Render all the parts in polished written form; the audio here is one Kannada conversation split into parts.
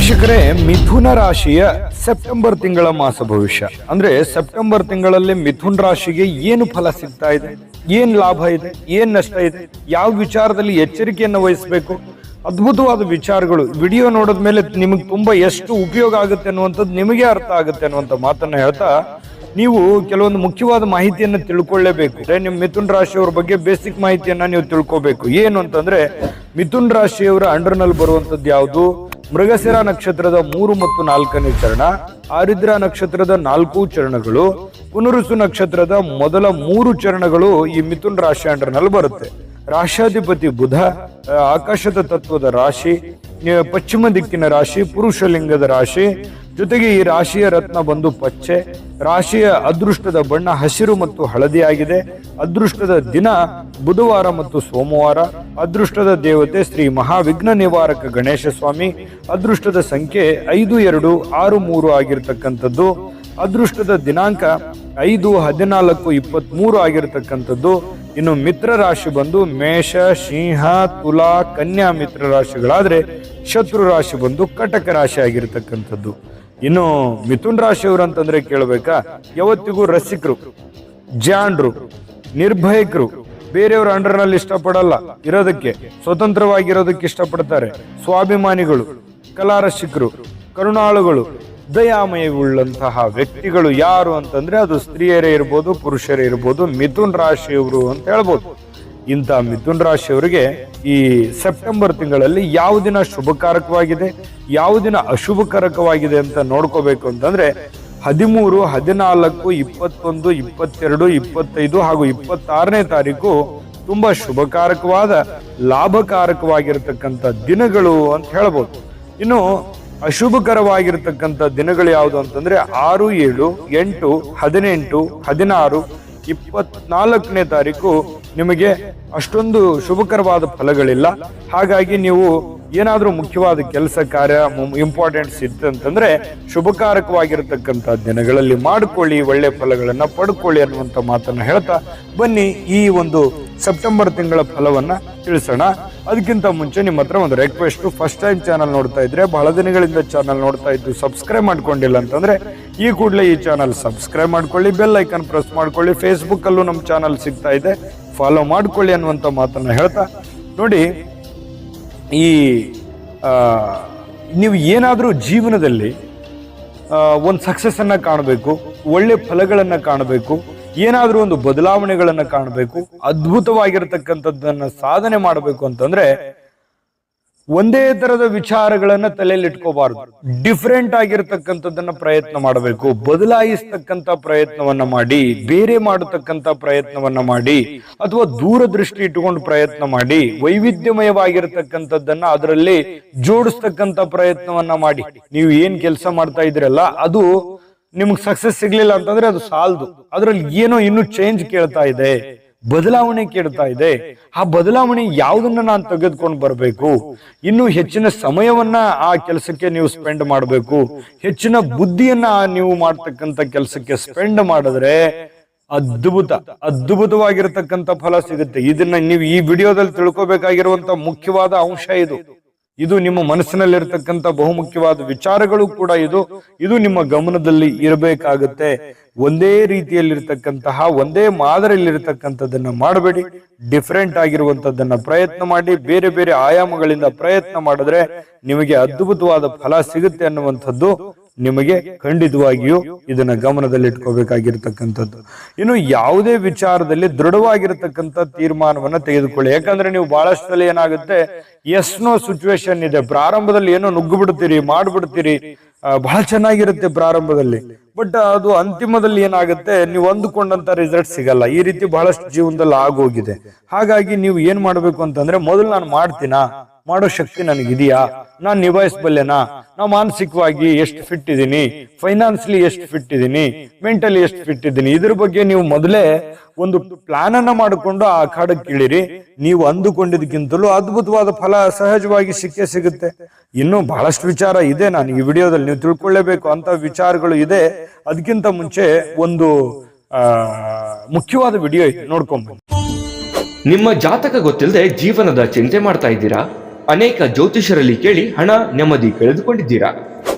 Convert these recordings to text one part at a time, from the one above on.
ವೀಕ್ಷಕರೇ, ಮಿಥುನ ರಾಶಿಯ ಸೆಪ್ಟೆಂಬರ್ ತಿಂಗಳ ಮಾಸ ಭವಿಷ್ಯ ಅಂದ್ರೆ ಸೆಪ್ಟೆಂಬರ್ ತಿಂಗಳಲ್ಲಿ ಮಿಥುನ್ ರಾಶಿಗೆ ಏನು ಫಲ ಸಿಗ್ತಾ ಇದೆ, ಏನ್ ಲಾಭ ಇದೆ, ಏನ್ ನಷ್ಟ ಇದೆ, ಯಾವ ವಿಚಾರದಲ್ಲಿ ಎಚ್ಚರಿಕೆಯನ್ನು ವಹಿಸಬೇಕು, ಅದ್ಭುತವಾದ ವಿಚಾರಗಳು. ವಿಡಿಯೋ ನೋಡಿದ ಮೇಲೆ ನಿಮಗೆ ತುಂಬಾ ಎಷ್ಟು ಉಪಯೋಗ ಆಗುತ್ತೆ ಅನ್ನುವಂಥದ್ದು ನಿಮಗೆ ಅರ್ಥ ಆಗುತ್ತೆ ಅನ್ನುವಂಥ ಮಾತನ್ನ ಹೇಳ್ತಾ, ನೀವು ಕೆಲವೊಂದು ಮುಖ್ಯವಾದ ಮಾಹಿತಿಯನ್ನು ತಿಳ್ಕೊಳ್ಳೇಬೇಕು. ನಿಮ್ ಮಿಥುನ್ ರಾಶಿಯವರ ಬಗ್ಗೆ ಬೇಸಿಕ್ ಮಾಹಿತಿಯನ್ನ ನೀವು ತಿಳ್ಕೋಬೇಕು. ಏನು ಅಂತಂದ್ರೆ, ಮಿಥುನ್ ರಾಶಿಯವರ ಅಂಡರ್ನಲ್ಲಿ ಬರುವಂತದ್ದು ಯಾವುದು? ಮೃಗಶಿರ ನಕ್ಷತ್ರದ 3 ಮತ್ತು 4ನೇ ಚರಣ, ಆರಿದ್ರ ನಕ್ಷತ್ರದ 4 ಚರಣಗಳು, ಪುನರುಸು ನಕ್ಷತ್ರದ ಮೊದಲ 3 ಚರಣಗಳು ಈ ಮಿಥುನ್ ರಾಶಿ ಅಂಡರ್ನಲ್ಲಿ ಬರುತ್ತೆ. ರಾಶಾಧಿಪತಿ ಬುಧ, ಆಕಾಶದ ತತ್ವದ ರಾಶಿ, ಪಶ್ಚಿಮ ದಿಕ್ಕಿನ ರಾಶಿ, ಪುರುಷ ಲಿಂಗದ ರಾಶಿ. ಜೊತೆಗೆ ಈ ರಾಶಿಯ ರತ್ನ ಬಂದು ಪಚ್ಚೆ. ರಾಶಿಯ ಅದೃಷ್ಟದ ಬಣ್ಣ ಹಸಿರು ಮತ್ತು ಹಳದಿ ಆಗಿದೆ. ಅದೃಷ್ಟದ ದಿನ ಬುಧವಾರ ಮತ್ತು ಸೋಮವಾರ. ಅದೃಷ್ಟದ ದೇವತೆ ಶ್ರೀ ಮಹಾವಿಘ್ನ ನಿವಾರಕ ಗಣೇಶ ಸ್ವಾಮಿ. ಅದೃಷ್ಟದ ಸಂಖ್ಯೆ 5263 ಆಗಿರ್ತಕ್ಕಂಥದ್ದು. ಅದೃಷ್ಟದ ದಿನಾಂಕ 5/14/23 ಆಗಿರ್ತಕ್ಕಂಥದ್ದು. ಇನ್ನು ಮಿತ್ರ ರಾಶಿ ಬಂದು ಮೇಷ, ಸಿಂಹ, ತುಲಾ, ಕನ್ಯಾ ಮಿತ್ರ ರಾಶಿಗಳಾದ್ರೆ, ಶತ್ರು ರಾಶಿ ಬಂದು ಕಟಕ ರಾಶಿ ಆಗಿರ್ತಕ್ಕಂಥದ್ದು. ಇನ್ನು ಮಿಥುನ್ ರಾಶಿಯವರು ಅಂತಂದ್ರೆ ಕೇಳಬೇಕಾ, ಯಾವತ್ತಿಗೂ ರಸಿಕರು, ಜಾಂಡ್ರು, ನಿರ್ಭಯಕರು, ಬೇರೆಯವ್ರ ಅಂಡರ್ನಲ್ಲಿ ಇಷ್ಟಪಡಲ್ಲ ಇರೋದಕ್ಕೆ, ಸ್ವತಂತ್ರವಾಗಿರೋದಕ್ಕೆ ಇಷ್ಟಪಡ್ತಾರೆ. ಸ್ವಾಭಿಮಾನಿಗಳು, ಕಲಾರಸಿಕರು, ಕರುಣಾಳುಗಳು, ದಯಾಮಯವುಳ್ಳಂತಹ ವ್ಯಕ್ತಿಗಳು ಯಾರು ಅಂತಂದ್ರೆ ಅದು ಸ್ತ್ರೀಯರೇ ಇರ್ಬೋದು, ಪುರುಷರೇ ಇರ್ಬೋದು, ಮಿಥುನ್ ರಾಶಿಯವರು ಅಂತ ಹೇಳ್ಬೋದು. ಇಂಥ ಮಿಥುನ್ ರಾಶಿಯವರಿಗೆ ಈ ಸೆಪ್ಟೆಂಬರ್ ತಿಂಗಳಲ್ಲಿ ಯಾವ ದಿನ ಶುಭಕಾರಕವಾಗಿದೆ, ಯಾವ ದಿನ ಅಶುಭಕಾರಕವಾಗಿದೆ ಅಂತ ನೋಡ್ಕೋಬೇಕು ಅಂತಂದ್ರೆ 13, 14, 21, 22, 25 ಹಾಗೂ 26ನೇ ತಾರೀಕು ತುಂಬಾ ಶುಭಕಾರಕವಾದ ಲಾಭಕಾರಕವಾಗಿರ್ತಕ್ಕಂಥ ದಿನಗಳು ಅಂತ ಹೇಳ್ಬೋದು. ಇನ್ನು ಅಶುಭಕರವಾಗಿರ್ತಕ್ಕಂಥ ದಿನಗಳು ಯಾವುದು ಅಂತಂದ್ರೆ 6, 7, 8, 18, 16, 24ನೇ ತಾರೀಕು ನಿಮಗೆ ಅಷ್ಟೊಂದು ಶುಭಕರವಾದ ಫಲಗಳಿಲ್ಲ. ಹಾಗಾಗಿ ನೀವು ಏನಾದ್ರೂ ಮುಖ್ಯವಾದ ಕೆಲಸ ಕಾರ್ಯ ಇಂಪಾರ್ಟೆಂಟ್ಸ್ ಇತ್ತಂತಂದ್ರೆ ಶುಭಕಾರಕವಾಗಿರತಕ್ಕಂಥ ದಿನಗಳಲ್ಲಿ ಮಾಡಿಕೊಳ್ಳಿ, ಒಳ್ಳೆ ಫಲಗಳನ್ನ ಪಡ್ಕೊಳ್ಳಿ ಅನ್ನುವಂಥ ಮಾತನ್ನ ಹೇಳ್ತಾ ಬನ್ನಿ ಈ ಒಂದು ಸೆಪ್ಟೆಂಬರ್ ತಿಂಗಳ ಫಲವನ್ನ ತಿಳಿಸೋಣ. ಅದಕ್ಕಿಂತ ಮುಂಚೆ ನಿಮ್ಮ ಹತ್ರ ಒಂದು ರಿಕ್ವೆಸ್ಟ್, ಫಸ್ಟ್ ಟೈಮ್ ಚಾನಲ್ ನೋಡ್ತಾ ಇದ್ರೆ, ಬಹಳ ದಿನಗಳಿಂದ ಚಾನಲ್ ನೋಡ್ತಾ ಇದ್ದು ಸಬ್ಸ್ಕ್ರೈಬ್ ಮಾಡ್ಕೊಂಡಿಲ್ಲ ಅಂತಂದ್ರೆ ಈ ಕೂಡಲೇ ಈ ಚಾನಲ್ ಸಬ್ಸ್ಕ್ರೈಬ್ ಮಾಡ್ಕೊಳ್ಳಿ, ಬೆಲ್ ಐಕನ್ ಪ್ರೆಸ್ ಮಾಡ್ಕೊಳ್ಳಿ. ಫೇಸ್ಬುಕ್ ಅಲ್ಲೂ ನಮ್ಮ ಚಾನಲ್ ಸಿಗ್ತಾ ಇದೆ, ಫಾಲೋ ಮಾಡ್ಕೊಳ್ಳಿ ಅನ್ನುವಂಥ ಮಾತನ್ನ ಹೇಳ್ತಾ, ನೋಡಿ ಈ ನೀವು ಏನಾದರೂ ಜೀವನದಲ್ಲಿ ಒಂದು ಸಕ್ಸಸ್ ಅನ್ನ ಕಾಣಬೇಕು, ಒಳ್ಳೆ ಫಲಗಳನ್ನ ಕಾಣಬೇಕು, ಏನಾದ್ರೂ ಒಂದು ಬದಲಾವಣೆಗಳನ್ನ ಕಾಣಬೇಕು, ಅದ್ಭುತವಾಗಿರತಕ್ಕಂಥದ್ದನ್ನ ಸಾಧನೆ ಮಾಡಬೇಕು ಅಂತಂದ್ರೆ ಒಂದೇ ತರದ ವಿಚಾರಗಳನ್ನ ತಲೆಯಲ್ಲಿ ಇಟ್ಕೋಬಾರ್ದು. ಡಿಫ್ರೆಂಟ್ ಆಗಿರತಕ್ಕಂಥದ್ದನ್ನ ಪ್ರಯತ್ನ ಮಾಡಬೇಕು, ಬದಲಾಯಿಸ್ತಕ್ಕಂಥ ಪ್ರಯತ್ನವನ್ನ ಮಾಡಿ, ಬೇರೆ ಮಾಡತಕ್ಕಂಥ ಪ್ರಯತ್ನವನ್ನ ಮಾಡಿ, ಅಥವಾ ದೂರದೃಷ್ಟಿ ಇಟ್ಟುಕೊಂಡು ಪ್ರಯತ್ನ ಮಾಡಿ, ವೈವಿಧ್ಯಮಯವಾಗಿರತಕ್ಕಂಥದ್ದನ್ನ ಅದರಲ್ಲಿ ಜೋಡಿಸ್ತಕ್ಕಂಥ ಪ್ರಯತ್ನವನ್ನ ಮಾಡಿ. ನೀವು ಏನ್ ಕೆಲಸ ಮಾಡ್ತಾ ಇದ್ರಲ್ಲ ಅದು ನಿಮ್ಗೆ ಸಕ್ಸಸ್ ಸಿಗ್ಲಿಲ್ಲ ಅಂತಂದ್ರೆ ಅದು ಸಾಲದು. ಅದ್ರಲ್ಲಿ ಏನೋ ಇನ್ನು ಚೇಂಜ್ ಕೇಳ್ತಾ ಇದೆ, ಬದಲಾವಣೆ ಕೇಳ್ತಾ ಇದೆ. ಆ ಬದಲಾವಣೆ ಯಾವುದನ್ನ ನಾನು ತೆಗೆದುಕೊಂಡು ಬರಬೇಕು, ಇನ್ನು ಹೆಚ್ಚಿನ ಸಮಯವನ್ನ ಆ ಕೆಲಸಕ್ಕೆ ನೀವು ಸ್ಪೆಂಡ್ ಮಾಡಬೇಕು, ಹೆಚ್ಚಿನ ಬುದ್ಧಿಯನ್ನ ನೀವು ಮಾಡ್ತಕ್ಕಂಥ ಕೆಲಸಕ್ಕೆ ಸ್ಪೆಂಡ್ ಮಾಡಿದ್ರೆ ಅದ್ಭುತವಾಗಿರತಕ್ಕಂಥ ಫಲ ಸಿಗುತ್ತೆ. ಇದನ್ನ ನೀವು ಈ ವಿಡಿಯೋದಲ್ಲಿ ತಿಳ್ಕೊಬೇಕಾಗಿರುವಂತ ಮುಖ್ಯವಾದ ಅಂಶ ಇದು ನಿಮ್ಮ ಮನಸ್ಸಿನಲ್ಲಿರ್ತಕ್ಕಂಥ ಬಹುಮುಖ್ಯವಾದ ವಿಚಾರಗಳು ಕೂಡ ಇದು ನಿಮ್ಮ ಗಮನದಲ್ಲಿ ಇರಬೇಕಾಗುತ್ತೆ. ಒಂದೇ ರೀತಿಯಲ್ಲಿರ್ತಕ್ಕಂತಹ, ಒಂದೇ ಮಾದರಿಯಲ್ಲಿರ್ತಕ್ಕಂಥದ್ದನ್ನ ಮಾಡಬೇಡಿ, ಡಿಫರೆಂಟ್ ಆಗಿರುವಂತದ್ದನ್ನ ಪ್ರಯತ್ನ ಮಾಡಿ. ಬೇರೆ ಬೇರೆ ಆಯಾಮಗಳಿಂದ ಪ್ರಯತ್ನ ಮಾಡಿದ್ರೆ ನಿಮಗೆ ಅದ್ಭುತವಾದ ಫಲ ಸಿಗುತ್ತೆ ಅನ್ನುವಂಥದ್ದು ನಿಮಗೆ ಖಂಡಿತವಾಗಿಯೂ ಇದನ್ನ ಗಮನದಲ್ಲಿ ಇಟ್ಕೋಬೇಕಾಗಿರ್ತಕ್ಕಂಥದ್ದು. ಇನ್ನು ಯಾವುದೇ ವಿಚಾರದಲ್ಲಿ ದೃಢವಾಗಿರತಕ್ಕಂಥ ತೀರ್ಮಾನವನ್ನ ತೆಗೆದುಕೊಳ್ಳಿ. ಯಾಕಂದ್ರೆ ನೀವು ಬಹಳಷ್ಟು ಸಲ ಏನಾಗುತ್ತೆ, ಎಸ್ ನೋ ಸಿಚುವೇಶನ್ ಇದೆ. ಪ್ರಾರಂಭದಲ್ಲಿ ಏನೋ ನುಗ್ಗು ಬಿಡ್ತೀರಿ, ಮಾಡ್ಬಿಡ್ತೀರಿ, ಬಹಳ ಚೆನ್ನಾಗಿರುತ್ತೆ ಪ್ರಾರಂಭದಲ್ಲಿ, ಬಟ್ ಅದು ಅಂತಿಮದಲ್ಲಿ ಏನಾಗುತ್ತೆ, ನೀವು ಅಂದುಕೊಂಡಂತ ರಿಸಲ್ಟ್ ಸಿಗಲ್ಲ. ಈ ರೀತಿ ಬಹಳಷ್ಟು ಜೀವನದಲ್ಲಿ ಆಗೋಗಿದೆ. ಹಾಗಾಗಿ ನೀವು ಏನ್ ಮಾಡ್ಬೇಕು ಅಂತಂದ್ರೆ, ಮೊದಲು ನಾನು ಮಾಡ್ತೀನಾ, ಮಾಡೋ ಶಕ್ತಿ ನನಗಿದೆಯಾ, ನಾನು ನಿಭಾಯಿಸಬಲ್ಲೆನಾ, ನಾ ಮಾನಸಿಕವಾಗಿ ಎಷ್ಟು ಫಿಟ್ ಇದ್ದೀನಿ, ಫೈನಾನ್ಸಿಯಲಿ ಎಷ್ಟು ಫಿಟ್ ಇದ್ದೀನಿ, ಮೆಂಟಲಿ ಎಷ್ಟು ಫಿಟ್ ಇದ್ದೀನಿ, ಇದ್ರ ಬಗ್ಗೆ ನೀವು ಮೊದಲೇ ಒಂದು ಪ್ಲಾನ್ ಅನ್ನ ಮಾಡಿಕೊಂಡು ಆ ಅಖಾಡಕ್ಕೆ ಇಳಿರಿ. ನೀವು ಅಂದುಕೊಂಡಿದ್ದಕ್ಕಿಂತಲೂ ಅದ್ಭುತವಾದ ಫಲ ಸಹಜವಾಗಿ ಸಿಕ್ಕೇ ಸಿಗುತ್ತೆ. ಇನ್ನೂ ಬಹಳಷ್ಟು ವಿಚಾರ ಇದೆ, ನಾನು ಈ ವಿಡಿಯೋದಲ್ಲಿ ನೀವು ತಿಳ್ಕೊಳ್ಳೇಬೇಕು ಅಂತ ವಿಚಾರಗಳು ಇದೆ. ಅದಕ್ಕಿಂತ ಮುಂಚೆ ಒಂದು ಮುಖ್ಯವಾದ ವಿಡಿಯೋ ಇದೆ, ನೋಡ್ಕೊಂಬನ್ನಿ. ನಿಮ್ಮ ಜಾತಕ ಗೊತ್ತಿಲ್ಲದೆ ಜೀವನದ ಚಿಂತೆ ಮಾಡ್ತಾ ಇದ್ದೀರಾ? ಅನೇಕ ಜ್ಯೋತಿಷರಲ್ಲಿ ಕೇಳಿ ಹಣ ನೆಮ್ಮದಿ ಕಳೆದುಕೊಂಡಿದ್ದೀರಾ?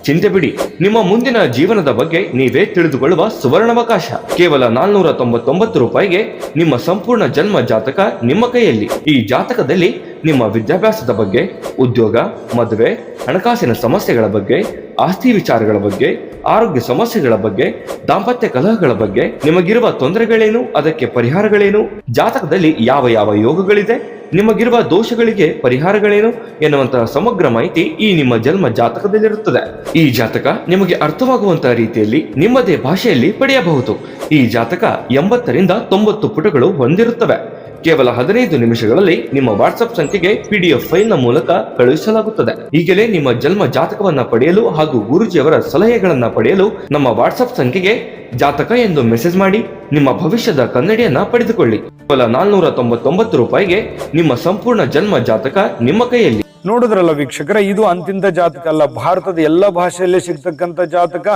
ಚಿಂತೆ ಬಿಡಿ, ನಿಮ್ಮ ಮುಂದಿನ ಜೀವನದ ಬಗ್ಗೆ ನೀವೇ ತಿಳಿದುಕೊಳ್ಳುವ ಸುವರ್ಣಾವಕಾಶ. ಕೇವಲ 499 ರೂಪಾಯಿಗೆ ನಿಮ್ಮ ಸಂಪೂರ್ಣ ಜನ್ಮ ಜಾತಕ ನಿಮ್ಮ ಕೈಯಲ್ಲಿ. ಈ ಜಾತಕದಲ್ಲಿ ನಿಮ್ಮ ವಿದ್ಯಾಭ್ಯಾಸದ ಬಗ್ಗೆ, ಉದ್ಯೋಗ, ಮದುವೆ, ಹಣಕಾಸಿನ ಸಮಸ್ಯೆಗಳ ಬಗ್ಗೆ, ಆಸ್ತಿ ವಿಚಾರಗಳ ಬಗ್ಗೆ, ಆರೋಗ್ಯ ಸಮಸ್ಯೆಗಳ ಬಗ್ಗೆ, ದಾಂಪತ್ಯ ಕಲಹಗಳ ಬಗ್ಗೆ, ನಿಮಗಿರುವ ತೊಂದರೆಗಳೇನು, ಅದಕ್ಕೆ ಪರಿಹಾರಗಳೇನು, ಜಾತಕದಲ್ಲಿ ಯಾವ ಯಾವ ಯೋಗಗಳಿದೆ, ನಿಮಗಿರುವ ದೋಷಗಳಿಗೆ ಪರಿಹಾರಗಳೇನು ಎನ್ನುವಂತಹ ಸಮಗ್ರ ಮಾಹಿತಿ ಈ ನಿಮ್ಮ ಜನ್ಮ ಜಾತಕದಲ್ಲಿರುತ್ತದೆ. ಈ ಜಾತಕ ನಿಮಗೆ ಅರ್ಥವಾಗುವಂತಹ ರೀತಿಯಲ್ಲಿ ನಿಮ್ಮದೇ ಭಾಷೆಯಲ್ಲಿ ಪಡೆಯಬಹುದು. ಈ ಜಾತಕ 80ರಿಂದ 90 ಪುಟಗಳು ಹೊಂದಿರುತ್ತವೆ. ಕೇವಲ 15 ನಿಮಿಷಗಳಲ್ಲಿ ನಿಮ್ಮ ವಾಟ್ಸ್ಆಪ್ ಸಂಖ್ಯೆಗೆ PDF ಫೈಲ್ ನ ಮೂಲಕ ಕಳುಹಿಸಲಾಗುತ್ತದೆ. ಈಗಲೇ ನಿಮ್ಮ ಜನ್ಮ ಜಾತಕವನ್ನ ಪಡೆಯಲು ಹಾಗೂ ಗುರುಜಿಯವರ ಸಲಹೆಗಳನ್ನ ಪಡೆಯಲು ನಮ್ಮ ವಾಟ್ಸ್ಆಪ್ ಸಂಖ್ಯೆಗೆ ಜಾತಕ ಎಂದು ಮೆಸೇಜ್ ಮಾಡಿ ನಿಮ್ಮ ಭವಿಷ್ಯದ ಕನ್ನಡಿಯನ್ನ ಪಡೆದುಕೊಳ್ಳಿ. ಕೇವಲ 499 ರೂಪಾಯಿಗೆ ನಿಮ್ಮ ಸಂಪೂರ್ಣ ಜನ್ಮ ಜಾತಕ ನಿಮ್ಮ ಕೈಯಲ್ಲಿ. ನೋಡಿದ್ರಲ್ಲ ವೀಕ್ಷಕರ, ಇದು ಅಂತಿಂತ ಜಾತಕ ಅಲ್ಲ, ಭಾರತದ ಎಲ್ಲ ಭಾಷೆಯಲ್ಲೇ ಸಿಗ್ತಕ್ಕಂಥ ಜಾತಕ.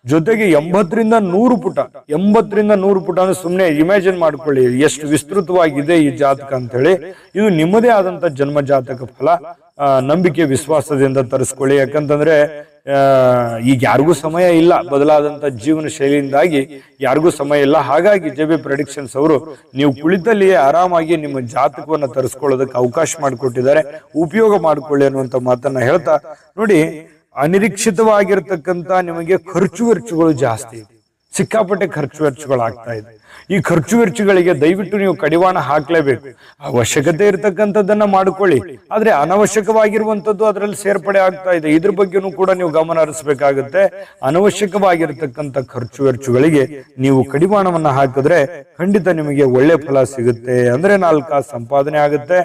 ಜೊತೆಗೆ 80ರಿಂದ 100 ಪುಟ, 80ರಿಂದ 100 ಪುಟ ಅಂದ್ರೆ ಸುಮ್ಮನೆ ಇಮ್ಯಾಜಿನ್ ಮಾಡ್ಕೊಳ್ಳಿ ಎಷ್ಟು ವಿಸ್ತೃತವಾಗಿದೆ ಈ ಜಾತಕ ಅಂತ ಹೇಳಿ. ಇದು ನಿಮ್ಮದೇ ಆದಂತ ಜನ್ಮ ಜಾತಕ ಫಲ. ನಂಬಿಕೆ ವಿಶ್ವಾಸದಿಂದ ತರಿಸ್ಕೊಳ್ಳಿ. ಯಾಕಂತಂದ್ರೆ ಈಗ ಯಾರಿಗೂ ಸಮಯ ಇಲ್ಲ, ಬದಲಾದಂತ ಜೀವನ ಶೈಲಿಯಿಂದಾಗಿ ಯಾರಿಗೂ ಸಮಯ ಇಲ್ಲ. ಹಾಗಾಗಿ JB ಪ್ರೆಡಿಕ್ಷನ್ಸ್ ಅವರು ನೀವು ಕುಳಿತಲ್ಲಿಯೇ ಆರಾಮಾಗಿ ನಿಮ್ಮ ಜಾತಕವನ್ನ ತರಿಸ್ಕೊಳ್ಳೋದಕ್ಕೆ ಅವಕಾಶ ಮಾಡಿಕೊಟ್ಟಿದ್ದಾರೆ. ಉಪಯೋಗ ಮಾಡಿಕೊಳ್ಳಿ ಅನ್ನುವಂತ ಮಾತನ್ನ ಹೇಳ್ತಾ, ನೋಡಿ, ಅನಿರೀಕ್ಷಿತವಾಗಿರ್ತಕ್ಕಂಥ ನಿಮಗೆ ಖರ್ಚು ವೆಚ್ಚಗಳು ಜಾಸ್ತಿ, ಸಿಕ್ಕಾಪಟ್ಟೆ ಖರ್ಚು ವೆಚ್ಚಗಳು ಆಗ್ತಾ ಇದೆ. ಈ ಖರ್ಚು ವೆಚ್ಚಗಳಿಗೆ ದಯವಿಟ್ಟು ನೀವು ಕಡಿವಾಣ ಹಾಕ್ಲೇಬೇಕು. ಅವಶ್ಯಕತೆ ಇರತಕ್ಕಂಥದ್ದನ್ನ ಮಾಡ್ಕೊಳ್ಳಿ, ಆದ್ರೆ ಅನವಶ್ಯಕವಾಗಿರುವಂತದ್ದು ಅದರಲ್ಲಿ ಸೇರ್ಪಡೆ ಆಗ್ತಾ ಇದೆ. ಇದ್ರ ಬಗ್ಗೆನೂ ಕೂಡ ನೀವು ಗಮನ ಹರಿಸಬೇಕಾಗುತ್ತೆ. ಅನವಶ್ಯಕವಾಗಿರತಕ್ಕಂಥ ಖರ್ಚು ವೆಚ್ಚಗಳಿಗೆ ನೀವು ಕಡಿವಾಣವನ್ನ ಹಾಕಿದ್ರೆ ಖಂಡಿತ ನಿಮಗೆ ಒಳ್ಳೆ ಫಲ ಸಿಗುತ್ತೆ. ಅಂದ್ರೆ 4 ಕಾಸು ಸಂಪಾದನೆ ಆಗುತ್ತೆ.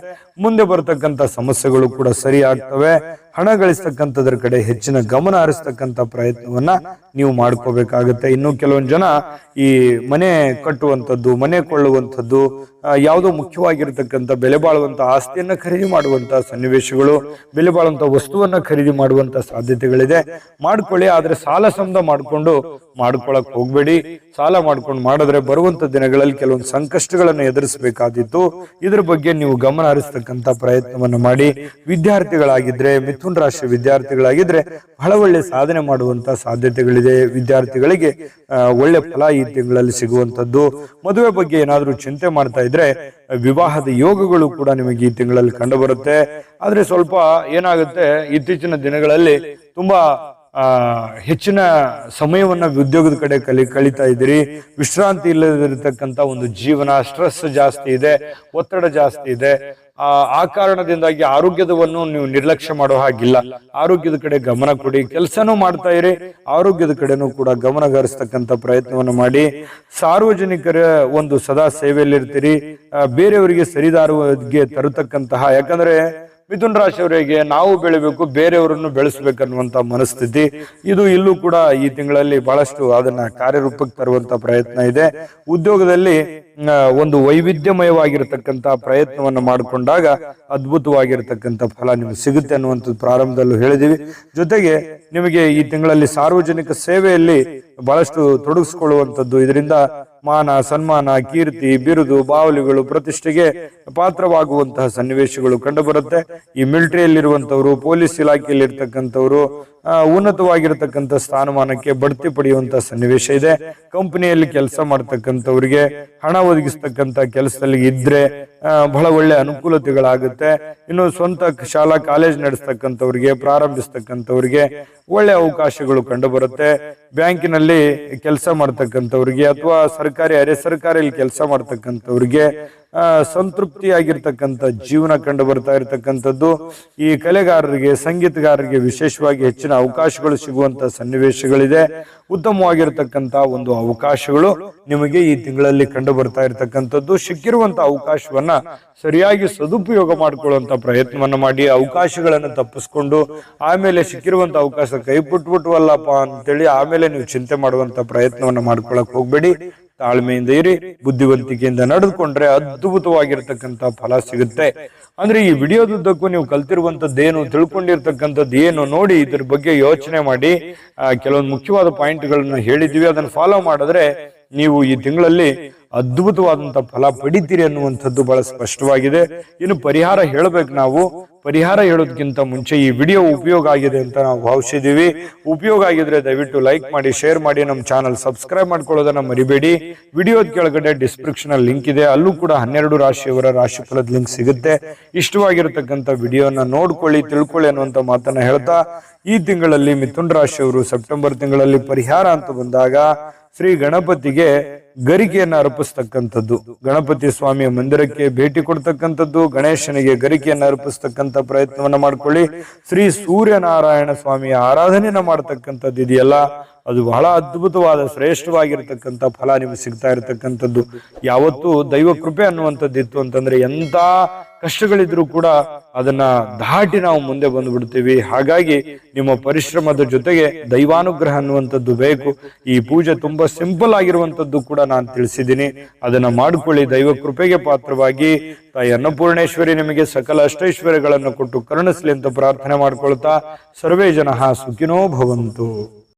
ಮುಂದೆ ಬರತಕ್ಕಂಥ ಸಮಸ್ಯೆಗಳು ಕೂಡ ಸರಿ ಆಗ್ತವೆ. ಹಣ ಗಳಿಸ್ತಕ್ಕಂಥದ್ರ ಕಡೆ ಹೆಚ್ಚಿನ ಗಮನ ಹರಿಸ್ತಕ್ಕಂಥ ಪ್ರಯತ್ನವನ್ನ ನೀವು ಮಾಡ್ಕೋಬೇಕಾಗತ್ತೆ. ಇನ್ನು ಕೆಲವೊಂದು ಜನ ಈ ಮನೆ ಕಟ್ಟುವಂಥದ್ದು, ಮನೆ ಕೊಳ್ಳುವಂಥದ್ದು, ಯಾವುದೋ ಮುಖ್ಯವಾಗಿರ್ತಕ್ಕಂಥ ಬೆಲೆ ಬಾಳುವಂತ ಆಸ್ತಿಯನ್ನ ಖರೀದಿ ಮಾಡುವಂತ ಸನ್ನಿವೇಶಗಳು, ಬೆಲೆ ಬಾಳುವಂತ ವಸ್ತುವನ್ನ ಖರೀದಿ ಮಾಡುವಂತ ಸಾಧ್ಯತೆಗಳಿದೆ. ಮಾಡ್ಕೊಳ್ಳಿ, ಆದ್ರೆ ಸಾಲ ಸಮದ ಮಾಡ್ಕೊಳಕ್ ಹೋಗ್ಬೇಡಿ. ಸಾಲ ಮಾಡ್ಕೊಂಡು ಮಾಡಿದ್ರೆ ಬರುವಂತ ದಿನಗಳಲ್ಲಿ ಕೆಲವೊಂದು ಸಂಕಷ್ಟಗಳನ್ನು ಎದುರಿಸಬೇಕಾದಿತ್ತು. ಇದ್ರ ಬಗ್ಗೆ ನೀವು ಗಮನ ಹರಿಸ್ತಕ್ಕಂಥ ಪ್ರಯತ್ನವನ್ನ ಮಾಡಿ. ವಿದ್ಯಾರ್ಥಿಗಳಾಗಿದ್ರೆ, ಮಿಥುನ್ ರಾಶಿ ವಿದ್ಯಾರ್ಥಿಗಳಾಗಿದ್ರೆ ಬಹಳ ಒಳ್ಳೆ ಸಾಧನೆ ಮಾಡುವಂತ ಸಾಧ್ಯತೆಗಳಿದೆ. ವಿದ್ಯಾರ್ಥಿಗಳಿಗೆ ಒಳ್ಳೆ ಫಲ ಈ ತಿಂಗಳಲ್ಲಿ ಸಿಗುವಂತದ್ದು. ಮದುವೆ ಬಗ್ಗೆ ಏನಾದ್ರೂ ಚಿಂತೆ ಮಾಡ್ತಾ ಇದ್ರೆ ವಿವಾಹದ ಯೋಗಗಳು ಕೂಡ ನಿಮಗೆ ಈ ತಿಂಗಳಲ್ಲಿ ಕಂಡು ಬರುತ್ತೆ. ಆದ್ರೆ ಸ್ವಲ್ಪ ಏನಾಗುತ್ತೆ, ಇತ್ತೀಚಿನ ದಿನಗಳಲ್ಲಿ ತುಂಬಾ ಹೆಚ್ಚಿನ ಸಮಯವನ್ನ ಉದ್ಯೋಗದ ಕಡೆ ಕಳೀತಾ ಇದ್ದೀರಿ. ವಿಶ್ರಾಂತಿ ಇಲ್ಲದಿರತಕ್ಕಂತ ಒಂದು ಜೀವನ, ಸ್ಟ್ರೆಸ್ ಜಾಸ್ತಿ ಇದೆ, ಒತ್ತಡ ಜಾಸ್ತಿ ಇದೆ. ಆ ಕಾರಣದಿಂದಾಗಿ ಆರೋಗ್ಯದವನ್ನು ನೀವು ನಿರ್ಲಕ್ಷ್ಯ ಮಾಡೋ ಹಾಗಿಲ್ಲ. ಆರೋಗ್ಯದ ಕಡೆ ಗಮನ ಕೊಡಿ. ಕೆಲಸನೂ ಮಾಡ್ತಾ ಇರಿ, ಆರೋಗ್ಯದ ಕಡೆನೂ ಕೂಡ ಗಮನ ಹರಿಸ್ತಕ್ಕಂಥ ಪ್ರಯತ್ನವನ್ನು ಮಾಡಿ. ಸಾರ್ವಜನಿಕರ ಒಂದು ಸದಾ ಸೇವೆಯಲ್ಲಿರ್ತೀರಿ. ಬೇರೆಯವರಿಗೆ ಸರಿದಾರಿಗೆ ತರತಕ್ಕಂತಹ, ಯಾಕಂದ್ರೆ ಮಿಥುನ್ ರಾಶಿಯವರಿಗೆ ನಾವು ಬೆಳಿಬೇಕು, ಬೇರೆಯವರನ್ನು ಬೆಳೆಸಬೇಕನ್ನುವಂತ ಮನಸ್ಥಿತಿ ಇದು ಇಲ್ಲೂ ಕೂಡ ಈ ತಿಂಗಳಲ್ಲಿ ಬಹಳಷ್ಟು ಅದನ್ನ ಕಾರ್ಯರೂಪಕ್ಕೆ ತರುವಂತ ಪ್ರಯತ್ನ ಇದೆ. ಉದ್ಯೋಗದಲ್ಲಿ ಒಂದು ವೈವಿಧ್ಯಮಯವಾಗಿರತಕ್ಕಂತ ಪ್ರಯತ್ನವನ್ನ ಮಾಡಿಕೊಂಡಾಗ ಅದ್ಭುತವಾಗಿರತಕ್ಕಂತ ಫಲ ನಿಮಗೆ ಸಿಗುತ್ತೆ ಅನ್ನುವಂಥದ್ದು ಪ್ರಾರಂಭದಲ್ಲೂ ಹೇಳಿದೀವಿ. ಜೊತೆಗೆ ನಿಮಗೆ ಈ ತಿಂಗಳಲ್ಲಿ ಸಾರ್ವಜನಿಕ ಸೇವೆಯಲ್ಲಿ ಬಹಳಷ್ಟು ತೊಡಗಿಸಿಕೊಳ್ಳುವಂಥದ್ದು, ಇದರಿಂದ ಮಾನ ಸನ್ಮಾನ, ಕೀರ್ತಿ, ಬಿರುದು, ಬಾವಲಿಗಳು, ಪ್ರತಿಷ್ಠೆಗೆ ಪಾತ್ರವಾಗುವಂತಹ ಸನ್ನಿವೇಶಗಳು ಕಂಡು ಬರುತ್ತೆ. ಈ ಮಿಲಿಟರಿಯಲ್ಲಿರುವಂತವ್ರು, ಪೊಲೀಸ್ ಇಲಾಖೆಯಲ್ಲಿ ಇರ್ತಕ್ಕಂಥವ್ರು ಉನ್ನತವಾಗಿರತಕ್ಕಂಥ ಸ್ಥಾನಮಾನಕ್ಕೆ ಬಡ್ತಿ ಪಡೆಯುವಂತಹ ಸನ್ನಿವೇಶ ಇದೆ. ಕಂಪನಿಯಲ್ಲಿ ಕೆಲಸ ಮಾಡ್ತಕ್ಕಂಥವ್ರಿಗೆ, ಹಣ ಒದಗಿಸ್ತಕ್ಕಂಥ ಕೆಲಸದಲ್ಲಿ ಇದ್ರೆ ಬಹಳ ಒಳ್ಳೆ ಅನುಕೂಲತೆಗಳಾಗುತ್ತೆ. ಇನ್ನು ಸ್ವಂತ ಶಾಲಾ ಕಾಲೇಜ್ ನಡೆಸ್ತಕ್ಕಂಥವ್ರಿಗೆ, ಪ್ರಾರಂಭಿಸ್ತಕ್ಕಂಥವ್ರಿಗೆ ಒಳ್ಳೆ ಅವಕಾಶಗಳು ಕಂಡು ಬರುತ್ತೆ. ಬ್ಯಾಂಕಿನಲ್ಲಿ ಕೆಲಸ ಮಾಡ್ತಕ್ಕಂಥವ್ರಿಗೆ ಅಥವಾ ಸರ್ಕಾರಿ, ಅರೆ ಸರ್ಕಾರಿಯಲ್ಲಿ ಕೆಲಸ ಮಾಡ್ತಕ್ಕಂಥವ್ರಿಗೆ ಸಂತೃಪ್ತಿಯಾಗಿರ್ತಕ್ಕಂಥ ಜೀವನ ಕಂಡು ಬರ್ತಾ ಇರತಕ್ಕಂಥದ್ದು. ಈ ಕಲೆಗಾರರಿಗೆ, ಸಂಗೀತಗಾರರಿಗೆ ವಿಶೇಷವಾಗಿ ಹೆಚ್ಚಿನ ಅವಕಾಶಗಳು ಸಿಗುವಂತ ಸನ್ನಿವೇಶಗಳಿದೆ. ಉತ್ತಮವಾಗಿರ್ತಕ್ಕಂಥ ಒಂದು ಅವಕಾಶಗಳು ನಿಮಗೆ ಈ ತಿಂಗಳಲ್ಲಿ ಕಂಡು ಬರ್ತಾ ಇರತಕ್ಕಂಥದ್ದು. ಸಿಕ್ಕಿರುವಂತ ಅವಕಾಶವನ್ನ ಸರಿಯಾಗಿ ಸದುಪಯೋಗ ಮಾಡಿಕೊಳ್ಳುವಂತ ಪ್ರಯತ್ನವನ್ನ ಮಾಡಿ. ಅವಕಾಶಗಳನ್ನು ತಪ್ಪಿಸ್ಕೊಂಡು ಆಮೇಲೆ ಸಿಕ್ಕಿರುವಂತ ಅವಕಾಶ ಕೈ ಬಿಟ್ಬಿಟ್ವಲ್ಲಪ್ಪ ಅಂತೇಳಿ ಆಮೇಲೆ ನೀವು ಚಿಂತೆ ಮಾಡುವಂತ ಪ್ರಯತ್ನವನ್ನ ಮಾಡ್ಕೊಳಕ್ ಹೋಗ್ಬೇಡಿ. ತಾಳ್ಮೆಯಿಂದ ಇರಿ, ಬುದ್ಧಿವಂತಿಕೆಯಿಂದ ನಡೆದುಕೊಂಡ್ರೆ ಅದ್ಭುತವಾಗಿರ್ತಕ್ಕಂಥ ಫಲ ಸಿಗುತ್ತೆ. ಅಂದ್ರೆ ಈ ವಿಡಿಯೋದುದ್ದಕ್ಕೂ ನೀವು ಕಲ್ತಿರುವಂತದ್ದೇನು, ತಿಳ್ಕೊಂಡಿರ್ತಕ್ಕಂಥದ್ದು ಏನು ನೋಡಿ ಇದ್ರ ಬಗ್ಗೆ ಯೋಚನೆ ಮಾಡಿ. ಕೆಲವೊಂದು ಮುಖ್ಯವಾದ ಪಾಯಿಂಟ್ಗಳನ್ನ ಹೇಳಿದ್ವಿ, ಅದನ್ನ ಫಾಲೋ ಮಾಡಿದ್ರೆ ನೀವು ಈ ತಿಂಗಳಲ್ಲಿ ಅದ್ಭುತವಾದಂತ ಫಲ ಪಡಿತೀರಿ ಅನ್ನುವಂಥದ್ದು ಬಹಳ ಸ್ಪಷ್ಟವಾಗಿದೆ. ಇನ್ನು ಪರಿಹಾರ ಹೇಳಬೇಕು. ನಾವು ಪರಿಹಾರ ಹೇಳೋದಕ್ಕಿಂತ ಮುಂಚೆ ಈ ವಿಡಿಯೋ ಉಪಯೋಗ ಆಗಿದೆ ಅಂತ ನಾವು ಭಾವಿಸಿದೀವಿ. ಉಪಯೋಗ ಆಗಿದ್ರೆ ದಯವಿಟ್ಟು ಲೈಕ್ ಮಾಡಿ, ಶೇರ್ ಮಾಡಿ, ನಮ್ಮ ಚಾನಲ್ ಸಬ್ಸ್ಕ್ರೈಬ್ ಮಾಡ್ಕೊಳ್ಳೋದನ್ನ ಮರಿಬೇಡಿ. ವಿಡಿಯೋದ ಕೆಳಗಡೆ ಡಿಸ್ಕ್ರಿಪ್ಷನ್ ಅಲ್ಲಿ ಲಿಂಕ್ ಇದೆ, ಅಲ್ಲೂ ಕೂಡ 12 ರಾಶಿಯವರ ರಾಶಿಫಲದ ಲಿಂಕ್ ಸಿಗುತ್ತೆ. ಇಷ್ಟವಾಗಿರತಕ್ಕಂಥ ವಿಡಿಯೋನ ನೋಡ್ಕೊಳ್ಳಿ, ತಿಳ್ಕೊಳ್ಳಿ ಅನ್ನುವಂತ ಮಾತನ್ನ ಹೇಳ್ತಾ, ಈ ತಿಂಗಳಲ್ಲಿ ಮಿಥುನ ರಾಶಿಯವರು ಸೆಪ್ಟೆಂಬರ್ ತಿಂಗಳಲ್ಲಿ ಪರಿಹಾರ ಅಂತ ಬಂದಾಗ ಶ್ರೀ ಗಣಪತಿಗೆ ಗರಿಕೆಯನ್ನು ಅರ್ಪಿಸ್ತಕ್ಕಂಥದ್ದು, ಗಣಪತಿ ಸ್ವಾಮಿಯ ಮಂದಿರಕ್ಕೆ ಭೇಟಿ ಕೊಡ್ತಕ್ಕಂಥದ್ದು, ಗಣೇಶನಿಗೆ ಗರಿಕೆಯನ್ನು ಅರ್ಪಿಸ್ತಕ್ಕಂಥ ಪ್ರಯತ್ನವನ್ನ ಮಾಡ್ಕೊಳ್ಳಿ. ಶ್ರೀ ಸೂರ್ಯನಾರಾಯಣ ಸ್ವಾಮಿಯ ಆರಾಧನೆಯನ್ನ ಮಾಡ್ತಕ್ಕಂಥದ್ದು ಇದೆಯಲ್ಲ, ಅದು ಬಹಳ ಅದ್ಭುತವಾದ ಶ್ರೇಷ್ಠವಾಗಿರ್ತಕ್ಕಂಥ ಫಲ ನಿಮಗೆ ಸಿಗ್ತಾ ಇರತಕ್ಕಂಥದ್ದು. ಯಾವತ್ತು ದೈವ ಕೃಪೆ ಅನ್ನುವಂಥದ್ದಿತ್ತು ಅಂತಂದ್ರೆ ಎಂತ ಕಷ್ಟಗಳಿದ್ರು ಕೂಡ ಅದನ್ನ ದಾಟಿ ನಾವು ಮುಂದೆ ಬಂದ್ಬಿಡ್ತೀವಿ. ಹಾಗಾಗಿ ನಿಮ್ಮ ಪರಿಶ್ರಮದ ಜೊತೆಗೆ ದೈವಾನುಗ್ರಹ ಅನ್ನುವಂಥದ್ದು ಬೇಕು. ಈ ಪೂಜೆ ತುಂಬಾ ಸಿಂಪಲ್ ಆಗಿರುವಂತದ್ದು ಕೂಡ ನಾನು ತಿಳಿಸಿದ್ದೀನಿ. ಅದನ್ನ ಮಾಡ್ಕೊಳ್ಳಿ. ದೈವ ಕೃಪೆಗೆ ಪಾತ್ರವಾಗಿ ತಾಯಿ ಅನ್ನಪೂರ್ಣೇಶ್ವರಿ ನಿಮಗೆ ಸಕಲ ಅಷ್ಟೈಶ್ವರ್ಯಗಳನ್ನು ಕೊಟ್ಟು ಕರುಣಿಸ್ಲಿ ಅಂತ ಪ್ರಾರ್ಥನೆ ಮಾಡ್ಕೊಳ್ತಾ, ಸರ್ವೇ ಜನಃ ಸುಖಿನೋ ಭವಂತು.